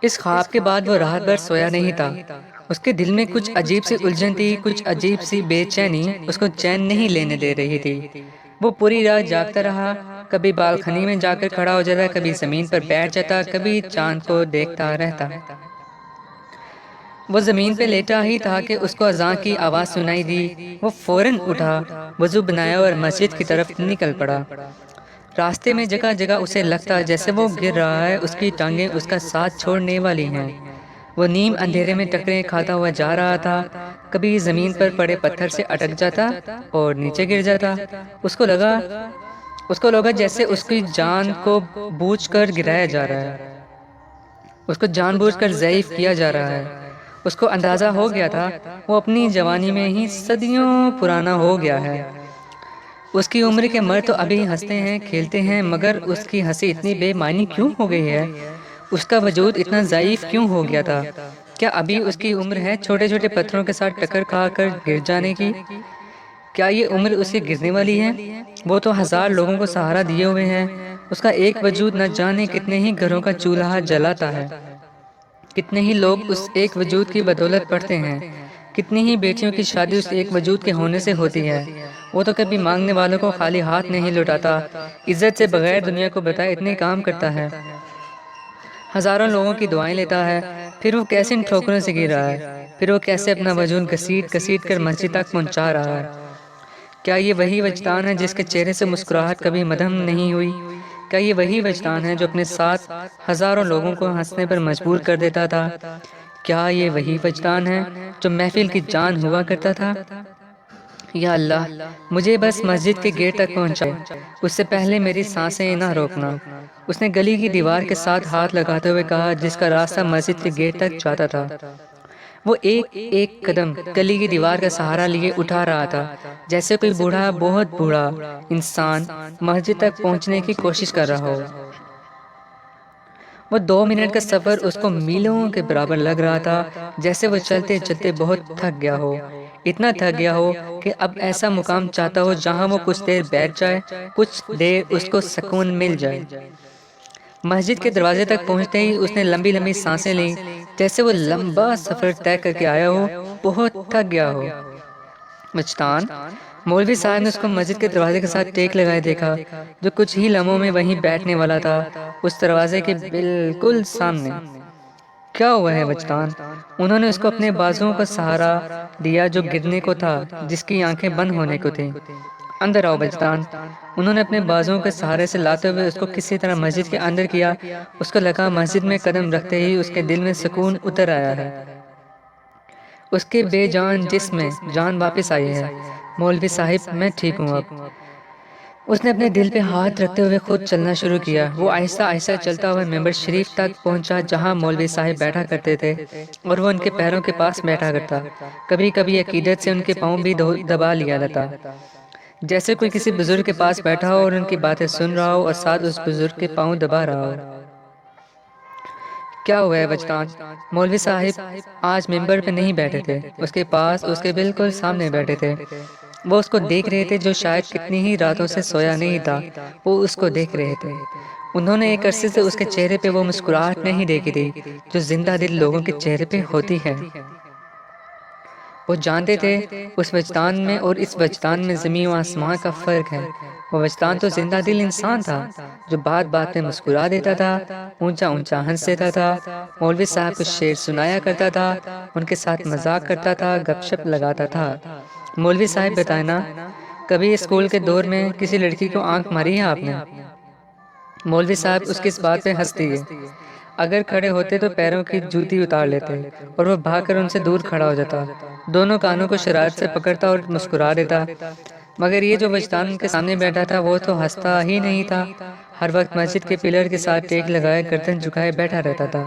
اس خواب کے بعد وہ رات بھر سویا نہیں تھا۔ اس کے دل میں کچھ عجیب سی الجھن تھی، کچھ عجیب سی بے چینی اس کو چین نہیں لینے دے رہی تھی۔ وہ پوری رات جاگتا رہا، کبھی بالکنی میں جا کر کھڑا ہو جاتا، کبھی زمین پر بیٹھ جاتا، کبھی چاند کو دیکھتا رہتا۔ وہ زمین پہ لیٹا ہی تھا کہ اس کو اذان کی آواز سنائی دی۔ وہ فوراً اٹھا، وضو بنایا اور مسجد کی طرف نکل پڑا۔ راستے میں جگہ جگہ اسے لگتا جیسے وہ گر رہا ہے، اس کی ٹانگیں اس کا ساتھ چھوڑنے والی ہیں۔ وہ نیم اندھیرے میں ٹکریں کھاتا ہوا جا رہا تھا، کبھی زمین پر پڑے پتھر سے اٹک جاتا اور نیچے گر جاتا۔ اس کو لگا جیسے اس کی جان کو بوجھ کر گرایا جا رہا ہے، اس کو جان بوجھ کر ضعیف کیا جا رہا ہے۔ اس کو اندازہ ہو گیا تھا وہ اپنی جوانی میں ہی صدیوں پرانا ہو گیا ہے۔ اس کی عمر کے مرد تو ابھی ہنستے ہیں، کھیلتے ہیں، مگر اس کی ہنسی اتنی بے معنی کیوں ہو گئی ہے؟ اس کا وجود اتنا ضعیف کیوں ہو گیا تھا؟ کیا ابھی اس کی عمر ہے چھوٹے چھوٹے پتھروں کے ساتھ ٹکر کھا کر گر جانے کی؟ کیا یہ عمر اسے گرنے والی ہے؟ وہ تو ہزار لوگوں کو سہارا دیے ہوئے ہے۔ اس کا ایک وجود نہ جانے کتنے ہی گھروں کا چولہا جلاتا ہے، کتنے ہی لوگ اس ایک وجود کی بدولت پڑھتے ہیں، کتنی ہی بیٹیوں کی شادی اس ایک وجود کے ہونے سے ہوتی ہے۔ وہ تو کبھی مانگنے والوں کو خالی ہاتھ نہیں لوٹاتا، عزت سے بغیر دنیا کو بتائے اتنے کام کرتا ہے، ہزاروں لوگوں کی دعائیں لیتا ہے۔ پھر وہ کیسے ان ٹھوکروں سے گر رہا ہے، پھر وہ کیسے اپنا وجود گھسیٹ گھسیٹ کر مسجد تک پہنچا رہا ہے۔ کیا یہ وہی وجدان ہے جس کے چہرے سے مسکراہٹ کبھی مدھم نہیں ہوئی؟ کیا یہ وہی وجدان ہے جو اپنے ساتھ ہزاروں لوگوں کو ہنسنے پر مجبور کر دیتا تھا؟ کیا یہ وہی وجدان ہے جو محفل کی جان ہوا کرتا تھا؟ یا اللہ، مجھے بس مسجد کے گیٹ تک پہنچائے، اس سے پہلے میری سانسیں نہ روکنا۔ اس نے گلی کی دیوار کے ساتھ ہاتھ لگاتے ہوئے کہا، جس کا راستہ مسجد کے گیٹ تک جاتا تھا۔ وہ ایک ایک قدم گلی کی دیوار کا سہارا لیے اٹھا رہا تھا، جیسے کوئی بوڑھا، بہت بوڑھا انسان مسجد تک پہنچنے کی کوشش کر رہا ہو۔ وہ 2 منٹ کا سفر اس کو میلوں کے برابر لگ رہا تھا، جیسے وہ چلتے چلتے بہت تھک گیا ہو، اتنا تھک گیا ہو کہ اب ایسا مقام چاہتا ہو جہاں وہ کچھ دیر بیٹھ جائے، کچھ دیر اس کو سکون مل جائے۔ مسجد کے دروازے تک پہنچتے ہی اس نے لمبی لمبی سانسیں لیں، جیسے وہ لمبا سفر طے کر کے آیا ہو، بہت تھک گیا ہو۔ وجدان، مولوی صاحب نے اس کو مسجد کے دروازے کے ساتھ ٹیک لگائے دیکھا، جو کچھ ہی لمحوں میں وہیں بیٹھنے والا تھا، اس دروازے کے بالکل سامنے۔ کیا ہوا ہے وجدان؟ انہوں نے اس کو اپنے بازوؤں کا سہارا دیا جو گرنے کو تھا، جس کی آنکھیں بند ہونے کو تھیں۔ اندر آؤ وجدان۔ انہوں نے اپنے بازوؤں کے سہارے سے لاتے ہوئے اس کو کسی طرح مسجد کے اندر کیا۔ اس کو لگا مسجد میں قدم رکھتے ہی اس کے دل میں سکون اتر آیا ہے، اس کے بے جان جسم میں جان واپس آئی ہے۔ مولوی صاحب، میں ٹھیک ہوں اب۔ اس نے اپنے دل پہ ہاتھ رکھتے ہوئے خود چلنا شروع کیا۔ وہ آہستہ آہستہ چلتا ہوا ممبر شریف تک پہنچا جہاں مولوی صاحب بیٹھا کرتے تھے، اور وہ ان کے پیروں کے پاس بیٹھا کرتا۔ کبھی کبھی عقیدت سے ان کے پاؤں بھی دبا لیا جاتا، جیسے کوئی کسی بزرگ کے پاس بیٹھا ہو اور ان کی باتیں سن رہا ہو اور ساتھ اس بزرگ کے پاؤں دبا رہا ہو۔ کیا ہوا ہے وجدان؟ مولوی صاحب آج ممبر پہ نہیں بیٹھے تھے، اس کے پاس اس کے بالکل سامنے بیٹھے تھے۔ وہ اس کو دیکھ رہے تھے جو شاید کتنی ہی راتوں سے سویا نہیں تھا، وہ اس کو دیکھ رہے تھے۔ انہوں نے ایک عرصے سے اس کے چہرے پہ وہ مسکراہٹ نہیں دیکھی تھی جو زندہ دل لوگوں کے چہرے پہ ہوتی ہے۔ وہ جانتے تھے اس وجدان میں اور اس وجدان میں زمین و آسمان کا فرق ہے۔ وہ وجدان تو زندہ دل انسان تھا جو بات بات میں مسکرا دیتا تھا، اونچا اونچا ہنس دیتا تھا، مولوی صاحب کو شعر سنایا کرتا تھا، ان کے ساتھ مذاق کرتا تھا، گپ شپ لگاتا تھا۔ مولوی صاحب بتائیں نا، کبھی اسکول کے دور میں کسی لڑکی کو آنکھ ماری ہے آپ نے؟ مولوی صاحب اس کی اس بات پہ ہنس دیے۔ اگر کھڑے ہوتے تو پیروں کی جوتی اتار لیتے اور وہ بھاگ کر ان سے دور کھڑا ہو جاتا، دونوں کانوں کو شرارت سے پکڑتا اور مسکرا دیتا۔ مگر یہ جو وجدان ان کے سامنے بیٹھا تھا وہ تو ہنستا ہی نہیں تھا، ہر وقت مسجد کے پلر کے ساتھ ٹیک لگائے گردن جھکائے بیٹھا رہتا تھا۔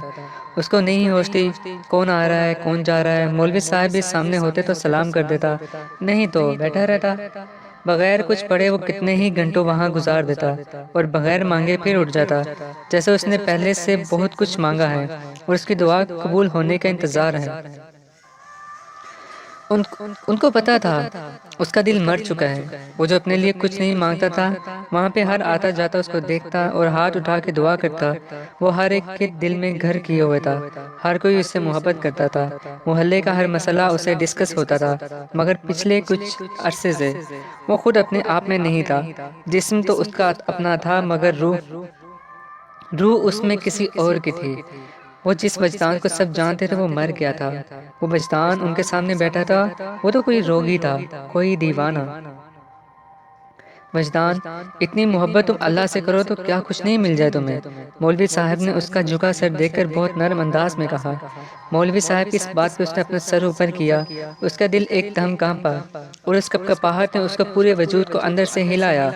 اس کو نہیں ہوش تھی کون آ رہا ہے کون جا رہا ہے۔ مولوی صاحب بھی سامنے ہوتے تو سلام کر دیتا، نہیں تو بیٹھا رہتا۔ بغیر کچھ پڑھے وہ کتنے ہی گھنٹوں وہاں گزار دیتا اور بغیر مانگے پھر اٹھ جاتا، جیسے اس نے پہلے سے بہت کچھ مانگا ہے اور اس کی دعا قبول ہونے کا انتظار ہے۔ ان ان کو پتا تھا اس کا دل مر چکا ہے. وہ جو اپنے لیے کچھ نہیں مانگتا تھا وہاں پہ ہر آتا جاتا اس کو دیکھتا اور ہاتھ اٹھا کے دعا کرتا. وہ ہر ایک کے دل میں گھر کیے ہوئے تھا. ہر کوئی اس سے محبت کرتا تھا. محلے کا ہر مسئلہ اسے ڈسکس ہوتا تھا. مگر پچھلے کچھ عرصے سے وہ خود اپنے آپ میں نہیں تھا. جسم تو اس کا اپنا تھا مگر روح اس میں کسی اور کی تھی. وہ جس وجدان کو سب جانتے تھے وہ مر گیا تھا. وہ وجدان ان کے سامنے بیٹھا تھا. وہ تو کوئی روگی تھا, کوئی دیوانہ. وجدان, اتنی محبت تم اللہ سے کرو تو کیا کچھ نہیں مل جائے تمہیں؟ مولوی صاحب نے اس کا جھکا سر دیکھ کر بہت نرم انداز میں کہا. مولوی صاحب کی اس بات پہ اس نے اپنا سر اوپر کیا. اس کا دل ایک دم کانپا اور اس کپکپاہٹ نے اس کو پورے وجود کو اندر سے ہلایا.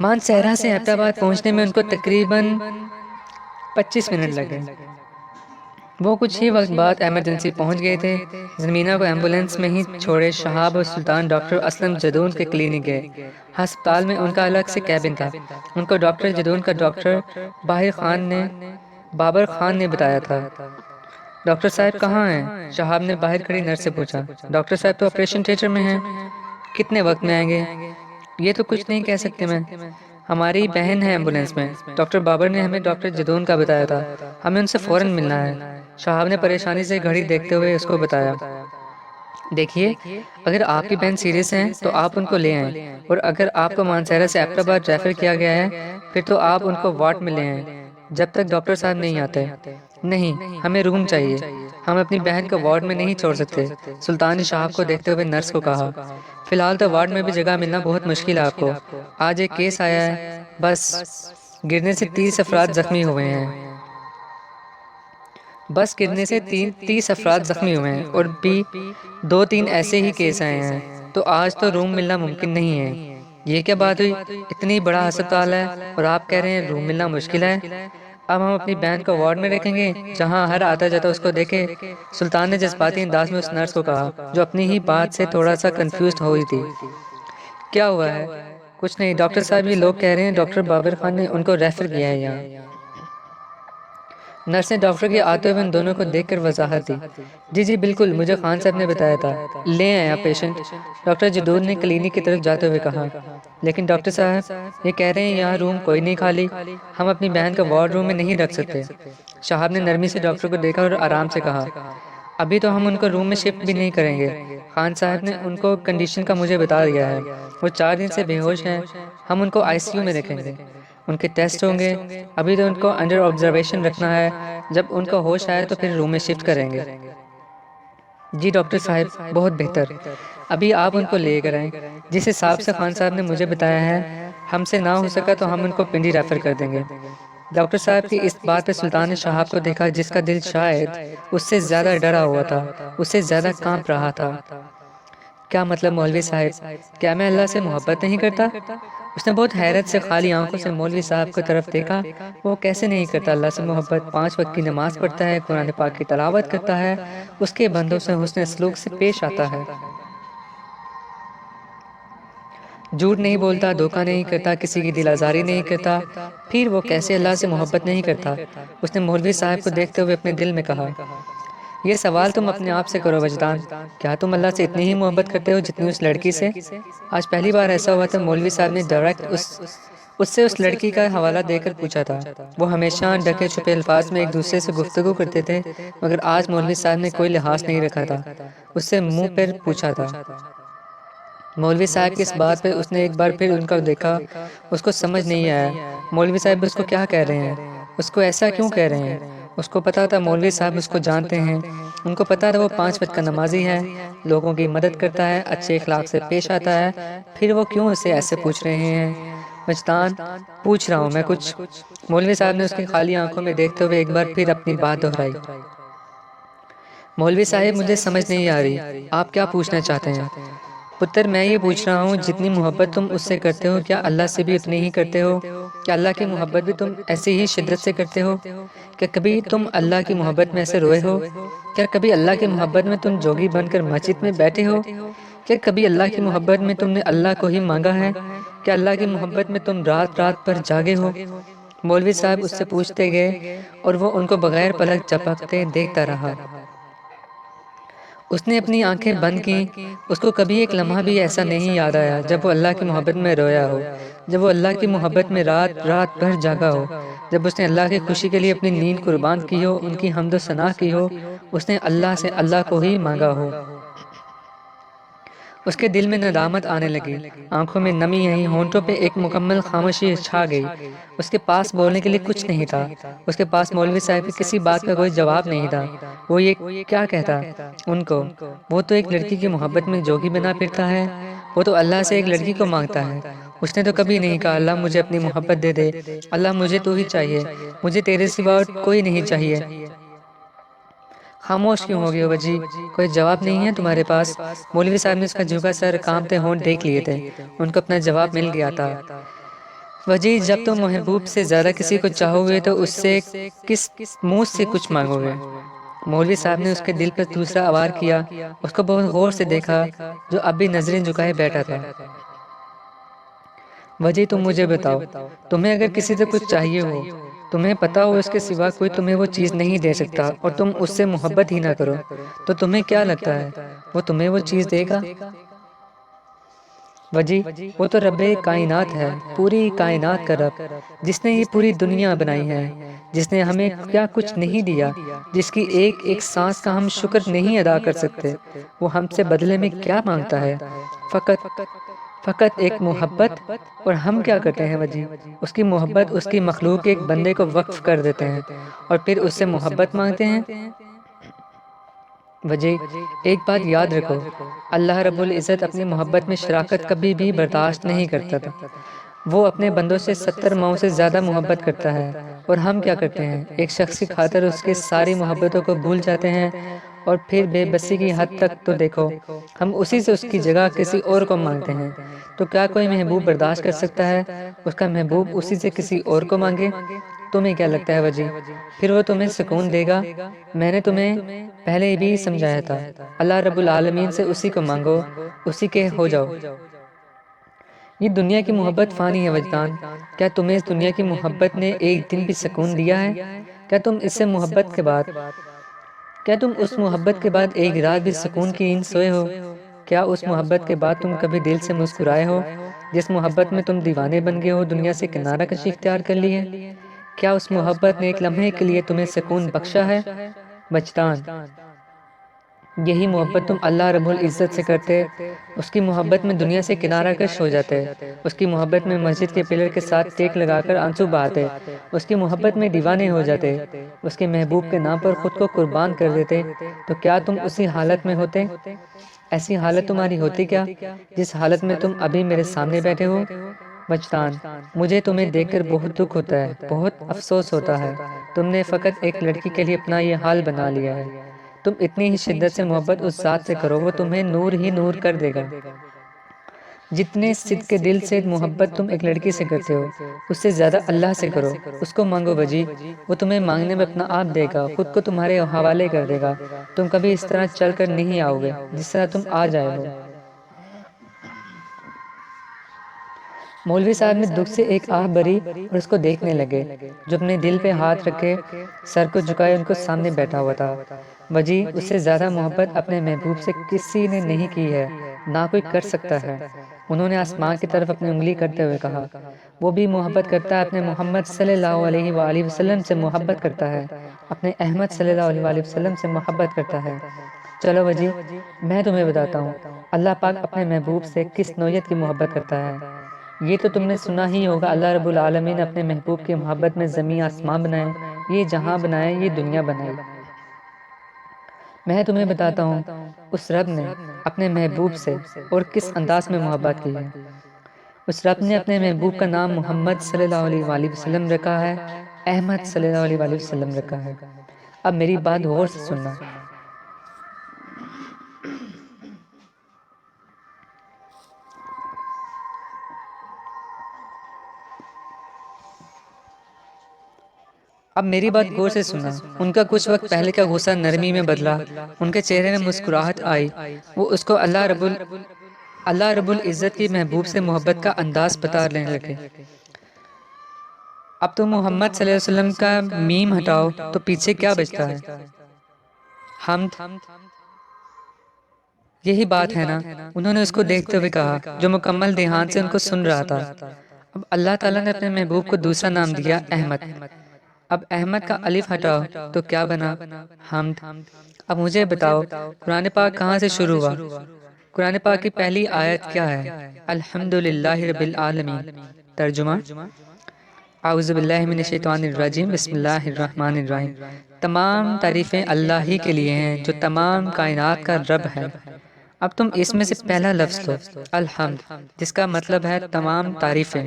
مانسہرہ سے احمدآباد پہنچنے میں ان کو تقریباً 25 منٹ لگے. وہ کچھ ہی وقت بعد ایمرجنسی پہنچ گئے تھے. زمینہ کو ایمبولینس میں ہی چھوڑے شہاب اور سلطان ڈاکٹر اسلم جدون کے کلینک گئے. ہسپتال میں ان کا الگ سے کیبن تھا. ان کو ڈاکٹر جدون کا ڈاکٹر بابر خان نے بتایا تھا. ڈاکٹر صاحب کہاں ہیں؟ شہاب نے باہر کھڑی نرس سے پوچھا. ڈاکٹر صاحب تو آپریشن تھیٹر میں ہیں. کتنے وقت میں آئیں گے؟ یہ تو کچھ نہیں کہہ سکتے میں. ہماری بہن ہے ایمبولینس میں. ڈاکٹر بابر نے ہمیں ڈاکٹر جدون کا بتایا تھا. ہمیں ان سے فوراً ملنا ہے. شہاب نے پریشانی سے گھڑی دیکھتے ہوئے اس کو بتایا. دیکھیے, اگر آپ کی بہن سیریس ہیں تو آپ ان کو لے آئیں, اور اگر آپ کو مانسہرہ سے احمدآباد ریفر کیا گیا ہے پھر تو آپ ان کو وارڈ میں لے آئیں جب تک ڈاکٹر صاحب نہیں آتے. نہیں, ہمیں روم چاہیے. ہم اپنی بہن کو وارڈ میں نہیں چھوڑ سکتے. سلطان نے شہاب کو دیکھتے ہوئے نرس کو کہا. فی الحال تو وارڈ میں بھی جگہ ملنا بہت مشکل ہے آپ کو. آج ایک کیس آیا ہے, بس گرنے سے 30 افراد زخمی ہوئے ہیں. بس گرنے سے 30 افراد زخمی ہوئے ہیں اور بھی 2-3 ایسے ہی کیس آئے ہیں. تو آج تو روم ملنا ممکن نہیں ہے. یہ کیا بات ہوئی؟ اتنی بڑا ہسپتال ہے اور آپ کہہ رہے ہیں روم ملنا مشکل ہے. اب ہم اپنی بہن کو وارڈ میں رکھیں گے جہاں ہر آتا جاتا اس کو دیکھے. سلطان نے جذباتی انداز میں اس نرس کو کہا جو اپنی ہی بات سے تھوڑا سا کنفیوزڈ ہوئی تھی. کیا ہوا ہے؟ کچھ نہیں ڈاکٹر صاحب, یہ لوگ کہہ رہے ہیں ڈاکٹر بابر خان نے ان کو ریفر کیا ہے یہاں. نرس نے ڈاکٹر کے آتے ہوئے ان دونوں کو دیکھ کر وضاحت دی. جی بالکل, مجھے خان صاحب نے بتایا تھا. لے آئیں آپ پیشنٹ, ڈاکٹر جدون نے کلینک کی طرف جاتے ہوئے کہا. لیکن ڈاکٹر صاحب یہ کہہ رہے ہیں یہاں روم کوئی نہیں خالی. ہم اپنی بہن کو وارڈ روم میں نہیں رکھ سکتے. شہاب نے نرمی سے ڈاکٹر کو دیکھا اور آرام سے کہا. ابھی تو ہم ان کو روم میں شفٹ بھی نہیں کریں گے. خان صاحب نے ان کو کنڈیشن کا مجھے بتا دیا ہے. وہ 4 دن سے بے ہوش ہیں. ہم ان کو آئی سی یو میں رکھیں گے. ان کے ٹیسٹ ہوں گے. ابھی تو ان کو انڈر آبزرویشن رکھنا ہے. جب ان کو ہوش آئے تو پھر روم میں شفٹ کریں گے. جی ڈاکٹر صاحب, بہت بہتر. ابھی آپ ان کو لے کر آئیں. جس حساب سے خان صاحب نے مجھے بتایا ہے ہم سے نہ ہو سکا تو ہم ان کو پنڈی ریفر کر دیں گے. ڈاکٹر صاحب کی اس بات پہ سلطان نے شہاب کو دیکھا جس کا دل شاید اس سے زیادہ ڈرا ہوا تھا, اس سے زیادہ کانپ رہا تھا. کیا مطلب مولوی صاحب, کیا میں اللہ سے محبت نہیں کرتا؟ اس نے بہت حیرت سے خالی آنکھوں سے مولوی صاحب کی طرف دیکھا. وہ کیسے نہیں کرتا اللہ سے محبت؟ 5 وقت کی نماز پڑھتا ہے, قرآن پاک کی تلاوت کرتا ہے, اس کے بندوں سے حسن سلوک سے پیش آتا ہے, جھوٹ نہیں بولتا, دھوکہ نہیں کرتا, کسی کی دل آزاری نہیں کرتا. پھر وہ کیسے اللہ سے محبت نہیں کرتا؟ اس نے مولوی صاحب کو دیکھتے ہوئے اپنے دل میں کہا. یہ سوال تم اپنے آپ سے کرو وجدان, کیا تم اللہ سے اتنی ہی محبت کرتے ہو جتنی اس لڑکی سے؟ آج پہلی بار ایسا ہوا تھا مولوی صاحب نے ڈائریکٹ اس لڑکی کا حوالہ دے کر پوچھا تھا. وہ ہمیشہ ڈھکے چھپے الفاظ میں ایک دوسرے سے گفتگو کرتے تھے, مگر آج مولوی صاحب نے کوئی لحاظ نہیں رکھا تھا. اس سے منہ پر پوچھا تھا. مولوی صاحب کی اس بات پہ اس نے ایک بار پھر ان کو دیکھا. اس کو سمجھ نہیں آیا مولوی صاحب اس کو کیا کہہ رہے ہیں, اس کو ایسا کیوں کہہ رہے ہیں. اس کو پتا تھا مولوی صاحب اس کو جانتے ہیں. ان کو پتا تھا وہ 5 وقت کا نمازی ہے, لوگوں کی مدد کرتا ہے, اچھے اخلاق سے پیش آتا ہے. پھر وہ کیوں اسے ایسے پوچھ رہے ہیں؟ وجدان, پوچھ رہا ہوں میں کچھ. مولوی صاحب نے اس کی خالی آنکھوں میں دیکھتے ہوئے ایک بار پھر اپنی بات دہرائی. مولوی صاحب مجھے سمجھ نہیں آ رہی, آپ کیا پوچھنا چاہتے ہیں؟ پتر, میں یہ پوچھ رہا ہوں جتنی محبت تم اس سے کرتے ہو کیا اللہ سے بھی اتنی ہی کرتے ہو؟ کیا اللہ کی محبت بھی تم ایسی ہی شدت سے کرتے ہو؟ کیا کبھی تم اللہ کی محبت میں ایسے روئے ہو؟ کیا کبھی اللہ کی محبت میں تم جوگی بن کر مسجد میں بیٹھے ہو؟ کیا کبھی اللہ کی محبت میں تم نے اللہ کو ہی مانگا ہے؟ کیا اللہ کی محبت میں تم رات رات پر جاگے ہو؟ مولوی صاحب اس سے پوچھتے گئے اور وہ ان کو بغیر پلک جھپکتے دیکھتا رہا. اس نے اپنی آنکھیں بند کیں۔ اس کو کبھی ایک لمحہ بھی ایسا نہیں یاد آیا جب وہ اللہ کی محبت میں رویا ہو، جب وہ اللہ کی محبت میں رات رات بھر جاگا ہو، جب اس نے اللہ کی خوشی کے لیے اپنی نیند قربان کی ہو، ان کی حمد و ثنا کی ہو، اس نے اللہ سے اللہ کو ہی مانگا ہو۔ اس کے دل میں ندامت آنے لگی، آنکھوں میں نمی آئی، ہونٹوں پہ ایک مکمل خاموشی چھا گئی۔ اس کے پاس بولنے کے لیے کچھ نہیں تھا، اس کے پاس مولوی صاحب کی کسی بات کا کوئی جواب نہیں تھا۔ وہ یہ کیا کہتا ان کو؟ وہ تو ایک لڑکی کی محبت میں جوگی بنا پھرتا ہے، وہ تو اللہ سے ایک لڑکی کو مانگتا ہے۔ اس نے تو کبھی نہیں کہا اللہ مجھے اپنی محبت دے دے، اللہ مجھے تو ہی چاہیے، مجھے تیرے سوا کوئی نہیں چاہیے۔ خاموش کیوں ہو گئے ہو وجی؟ کوئی جواب نہیں ہے تمہارے پاس؟ مولوی صاحب نے اس کا جھکا سر کانپتے ہونٹ دیکھ لیے تھے، ان کو اپنا جواب مل گیا تھا۔ وجی جب تم محبوب سے زیادہ کسی کو چاہو گے تو اس سے کس منہ سے کچھ مانگو گے؟ مولوی صاحب نے اس کے دل پر دوسرا وار کیا، اس کو بہت غور سے دیکھا جو اب بھی نظریں جھکائے بیٹھا تھا۔ وجی تم مجھے بتاؤ، تمہیں اگر کسی سے کچھ چاہیے ہو، تمہیں پتا ہو اس کے سوا کوئی تمہیں وہ چیز نہیں دے سکتا اور تم اس سے محبت ہی نہ کرو، تو تمہیں کیا لگتا ہے وہ تمہیں وہ چیز دے گا؟ وجی وہ تو رب کائنات ہے، پوری کائنات کا رب، جس نے یہ پوری دنیا بنائی ہے، جس نے ہمیں کیا کچھ نہیں دیا، جس کی ایک ایک سانس کا ہم شکر نہیں ادا کر سکتے، وہ ہم سے بدلے میں کیا مانگتا ہے؟ فقط ایک محبت۔ اور ہم کیا کرتے ہیں وجی؟ اس کی محبت، اس کی مخلوق کے ایک بندے کو وقف کر دیتے ہیں اور پھر اس سے محبت مانگتے ہیں۔ وجی ایک بات یاد رکھو، اللہ رب العزت اپنی محبت میں شراکت کبھی بھی برداشت نہیں کرتا تھا۔ وہ اپنے بندوں سے 70 ماؤں سے زیادہ محبت کرتا ہے، اور ہم کیا کرتے ہیں؟ ایک شخص کی خاطر اس کے ساری محبتوں کو بھول جاتے ہیں، اور پھر بے بسی کی حد تک تو دیکھو، ہم اسی سے اس کی جگہ کسی اور کو مانگتے ہیں۔ تو کیا کوئی محبوب برداشت کر سکتا ہے اس کا محبوب اسی سے کسی اور کو مانگے؟ تمہیں کیا لگتا ہے وجی پھر وہ تمہیں سکون دے گا؟ میں نے تمہیں پہلے بھی سمجھایا تھا، اللہ رب العالمین سے اسی کو مانگو، اسی کے ہو جاؤ۔ یہ دنیا کی محبت فانی ہے وجدان، کیا تمہیں اس دنیا کی محبت نے ایک دن بھی سکون دیا ہے؟ کیا تم اس سے محبت کے بعد کیا تم اس محبت کے بعد ایک رات بھی سکون کی نیند سوئے ہو؟ کیا اس محبت کے بعد تم کبھی دل سے مسکرائے ہو؟ جس محبت میں تم دیوانے بن گئے ہو، دنیا سے کنارہ کشی اختیار کر لی ہے؟ کیا اس محبت نے ایک لمحے کے لیے تمہیں سکون بخشا ہے؟ بچتان یہی محبت تم اللہ رب العزت سے کرتے، اس کی محبت میں دنیا سے کنارہ کش ہو جاتے، اس کی محبت میں مسجد کے پلر کے ساتھ ٹیک لگا کر آنسو بہاتے، اس کی محبت میں دیوانے ہو جاتے، اس کے محبوب کے نام پر خود کو قربان کر دیتے، تو کیا تم اسی حالت میں ہوتے؟ ایسی حالت تمہاری ہوتی کیا جس حالت میں تم ابھی میرے سامنے بیٹھے ہو؟ بچتان مجھے تمہیں دیکھ کر بہت دکھ ہوتا ہے، بہت افسوس ہوتا ہے، تم نے فقط ایک لڑکی کے لیے اپنا یہ حال بنا لیا ہے۔ تم اتنی ہی شدت سے محبت اس ذات سے کرو، وہ تمہیں نور ہی نور کر دے گا۔ جتنے صدق کے دل سے محبت تم ایک لڑکی سے کرتے ہو، اس سے زیادہ اللہ سے کرو، اس کو مانگو وجی، وہ تمہیں مانگنے میں اپنا آپ دے گا، خود کو تمہارے حوالے کر دے گا۔ تم کبھی اس طرح چل کر نہیں آؤ گے جس طرح تم آج آئے ہو۔ مولوی صاحب نے دکھ سے ایک آہ بھری اور اس کو دیکھنے لگے، جو اپنے دل پہ ہاتھ رکھے سر کو جھکائے ان کو سامنے بیٹھا ہوا تھا۔ وجی اس سے زیادہ محبت اپنے محبوب سے کسی نے نہیں کی ہے، نہ کوئی کر سکتا ہے۔ انہوں نے آسمان کی طرف اپنی انگلی کرتے ہوئے کہا، وہ بھی محبت کرتا ہے، اپنے محمد صلی اللہ علیہ وآلہ وسلم سے محبت کرتا ہے، اپنے احمد صلی اللہ علیہ وآلہ وسلم سے محبت کرتا ہے۔ چلو وجی میں تمہیں بتاتا ہوں اللہ پاک اپنے محبوب سے کس نوعیت کی محبت کرتا ہے۔ یہ تو تم نے سنا ہی ہوگا، اللہ رب العالمین نے اپنے محبوب کی محبت میں زمین آسمان بنائے، یہ جہاں بنائے، یہ دنیا بنائی۔ میں تمہیں بتاتا ہوں اس رب نے اپنے محبوب سے اور کس انداز میں محبت کی ہے۔ اس رب نے اپنے محبوب کا نام محمد صلی اللہ علیہ وآلہ وسلم رکھا ہے، احمد صلی اللہ علیہ وآلہ وسلم رکھا ہے۔ اب میری بات غور سے سننا، ان کا کچھ وقت پہلے کا غصہ نرمی میں بدلا، ان کے چہرے میں مسکراہٹ آئی، وہ اس کو اللہ رب العزت کی محبوب سے محبت کا انداز بتانے لگے۔ اب تو محمد صلی اللہ علیہ وسلم کا میم ہٹاؤ تو پیچھے کیا بچتا ہے؟ حمد، یہی بات ہے نا، انہوں نے اس کو دیکھتے ہوئے کہا جو مکمل دھیان سے ان کو سن رہا تھا۔ اب اللہ تعالیٰ نے اپنے محبوب کو دوسرا نام دیا احمد۔ اب احمد کا الف ہٹاؤ تو کیا بنا؟ حمد۔ اب مجھے بتاؤ قرآن پاک کہاں سے شروع ہوا؟ قرآن پاک کی پہلی آیت کیا ہے؟ الحمدللہ رب العالمین۔ ترجمہ، اعوذ باللہ من الشیطان الرجیم، بسم اللہ الرحمن الرحیم۔ تمام تعریفیں اللہ ہی کے لیے ہیں جو تمام کائنات کا رب ہے۔ اب تم اس میں سے پہلا لفظ لو الحمد، جس کا مطلب ہے تمام تعریفیں۔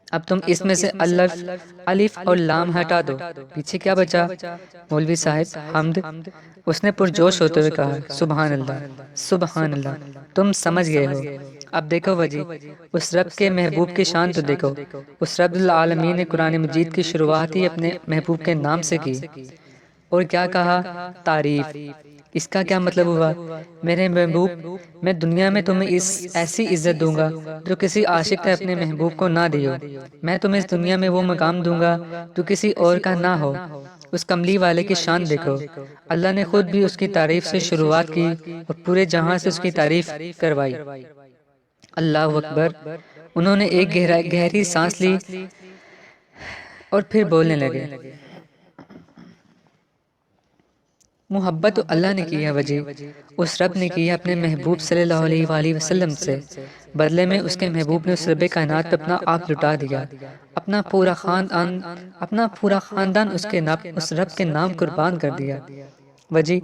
اب تم اس میں سے الف اور لام ہٹا دو، پیچھے کیا بچا؟ مولوی صاحب حمد۔ اس نے پرجوش ہوتے ہوئے کہا سبحان اللہ، سبحان اللہ۔ تم سمجھ گئے ہو۔ اب دیکھو وجی، اس رب کے محبوب کی شان تو دیکھو۔ اس رب العالمین نے قرآن مجید کی شروعات ہی اپنے محبوب کے نام سے کی، اور کیا کہا؟ تعریف۔ اس کا کیا مطلب ہوا؟ میرے محبوب، میں دنیا میں تمہیں ایسی عزت دوں گا جو کسی عاشق نے اپنے محبوب کو نہ دی ہو۔ میں تمہیں اس دنیا میں وہ مقام دوں گا جو کسی اور کا نہ ہو۔ اس کملی والے کی شان دیکھو۔ اللہ نے خود بھی اس کی تعریف سے شروعات کی اور پورے جہاں سے اس کی تعریف کروائی۔ اللہ اکبر۔ انہوں نے ایک گہری سانس لی اور پھر بولنے لگے، محبت تو اللہ نے کی ہے وجی، اس رب نے کی ہے اپنے محبوب صلی اللہ علیہ وآلہ وسلم سے۔ بدلے میں اس کے محبوب نے اس رب کائنات پہ اپنا آپ لٹا دیا، اپنا پورا خاندان اس رب کے نام قربان کر دیا۔ وجی،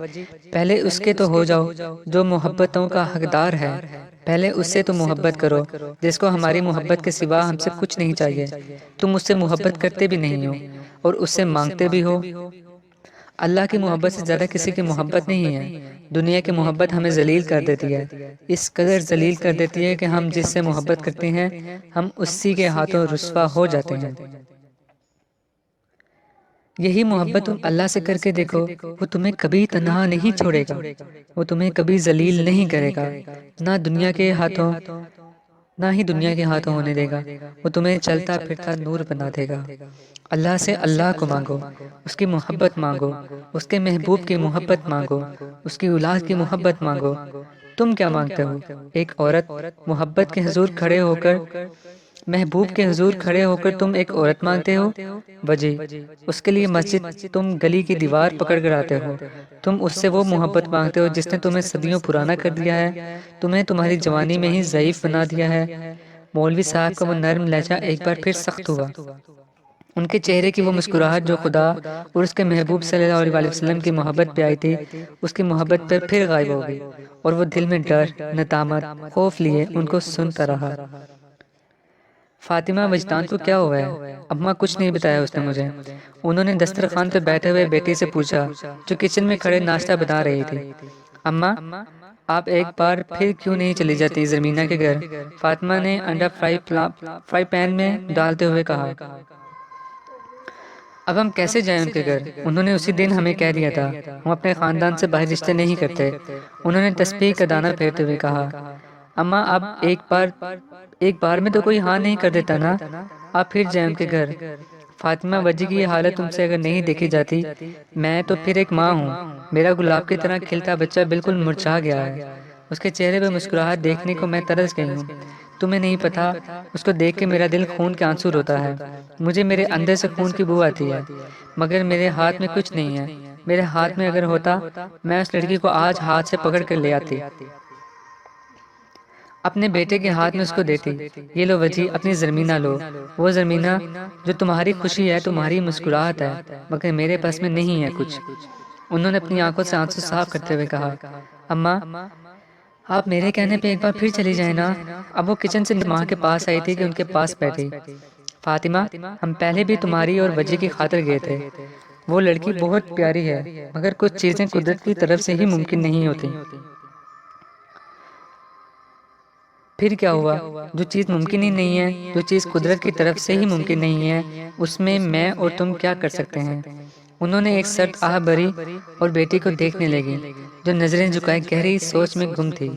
پہلے اس کے تو ہو جاؤ جو محبتوں کا حقدار ہے، پہلے اس سے تو محبت کرو جس کو ہماری محبت کے سوا ہم سے کچھ نہیں چاہیے۔ تم اس سے محبت کرتے بھی نہیں ہو اور اس سے مانگتے بھی ہو۔ اللہ کی محبت سے زیادہ کسی کی محبت نہیں ہے۔ دنیا کی محبت ہمیں ذلیل کر دیتی ہے، اس قدر ذلیل کر دیتی ہے کہ ہم جس سے محبت کرتے ہیں ہم اسی کے ہاتھوں رسوا ہو جاتے ہیں۔ یہی محبت تم اللہ سے کر کے دیکھو، وہ تمہیں کبھی تنہا نہیں چھوڑے گا، وہ تمہیں کبھی ذلیل نہیں کرے گا، نہ دنیا کے ہاتھوں، نہ ہی دنیا کے ہاتھوں ہونے دے گا۔ وہ تمہیں چلتا پھرتا نور بنا دے گا۔ اللہ سے اللہ کو مانگو، اس کی محبت مانگو، اس کے محبوب کی محبت مانگو، اس کی اولاد کی محبت مانگو۔ تم کیا مانگتے ہو؟ ایک عورت محبت کے حضور کھڑے ہو کر، محبوب کے حضور کھڑے ہو کر تم ایک عورت مانگتے ہو؟ وجی، اس کے لیے مسجد تم گلی کی دیوار پکڑ کر آتے ہو۔ تم اس سے وہ محبت مانگتے ہو جس نے تمہیں صدیوں پرانا کر دیا ہے، تمہیں تمہاری جوانی میں ہی ضعیف بنا دیا ہے۔ مولوی صاحب کا وہ نرم لہجہ ایک بار پھر سخت ہوا۔ ان کے چہرے کی وہ مسکراہٹ جو خدا اور اس کے محبوب صلی اللہ علیہ وآلہ وسلم کی محبت پہ آئی تھی، اس کی محبت پر پھر غائب ہو گئی، اور وہ دل میں ڈر، ندامت، خوف لیے ان کو سنتا رہا۔ فاطمہ وجدان کو کیا ہوا ہے؟ اماں کچھ نہیں بتایا اس نے مجھے۔ انہوں نے دسترخوان پہ بیٹھے ہوئے بیٹی سے پوچھا جو کچن میں کھڑے ناشتہ بنا رہی تھی، اماں آپ ایک بار پھر کیوں نہیں چلی جاتی زرمینہ کے گھر؟ فاطمہ نے انڈا فرائی پین میں ڈالتے ہوئے کہا، اب ہم کیسے جائیں ان کے گھر؟ انہوں نے اسی دن ہمیں کہہ دیا تھا ہم اپنے خاندان سے باہر رشتے نہیں کرتے۔ انہوں نے تسبیح کا دانہ پھیرتے ہوئے کہا، اماں اب ایک بار میں تو کوئی ہاں نہیں کر دیتا نا، آپ پھر جائیں ان کے گھر۔ فاطمہ وجی کی یہ حالت تم سے اگر نہیں دیکھی جاتی، میں تو پھر ایک ماں ہوں، میرا گلاب کی طرح کھلتا بچہ بالکل مرجھا گیا ہے۔ اس کے چہرے پہ مسکراہٹ دیکھنے کو میں ترس گئی ہوں۔ تمہیں نہیں پتا، اس کو دیکھ کے میرا دل خون کے آنسو روتا ہے۔ مجھے میرے اندر سے خون کی بو آتی ہے، مگر میرے ہاتھ میں کچھ نہیں ہے۔ میرے ہاتھ میں اگر ہوتا، میں اس لڑکی کو آج ہاتھ سے پکڑ کر لے آتی، اپنے بیٹے کے ہاتھ میں اس کو دیتی۔ یہ لو وجی، اپنی زرمینہ لو، وہ زرمینہ جو تمہاری خوشی ہے، تمہاری مسکراہٹ ہے، مگر میرے پاس میں نہیں ہے کچھ۔ انہوں نے اپنی آنکھوں سے آنسو صاف کرتے ہوئے کہا، اماں آپ میرے کہنے پہ ایک بار پھر چلی جائیں نا۔ اب وہ کچن سے ماں کے پاس آئی تھی کہ ان کے پاس بیٹھی، فاطمہ ہم پہلے بھی تمہاری اور وجی کی خاطر گئے تھے، وہ لڑکی بہت پیاری ہے، مگر کچھ چیزیں قدرت کی طرف سے ہی ممکن نہیں ہوتی۔ پھر کیا ہوا؟ جو چیز ممکن ہی نہیں ہے، جو چیز قدرت کی طرف سے ہی ممکن نہیں ہے، اس میں میں اور تم کیا کر سکتے ہیں؟ انہوں نے ایک سرد آہ بھری اور بیٹی کو دیکھنے لگی جو نظریں جھکائے گہری سوچ میں گم تھی۔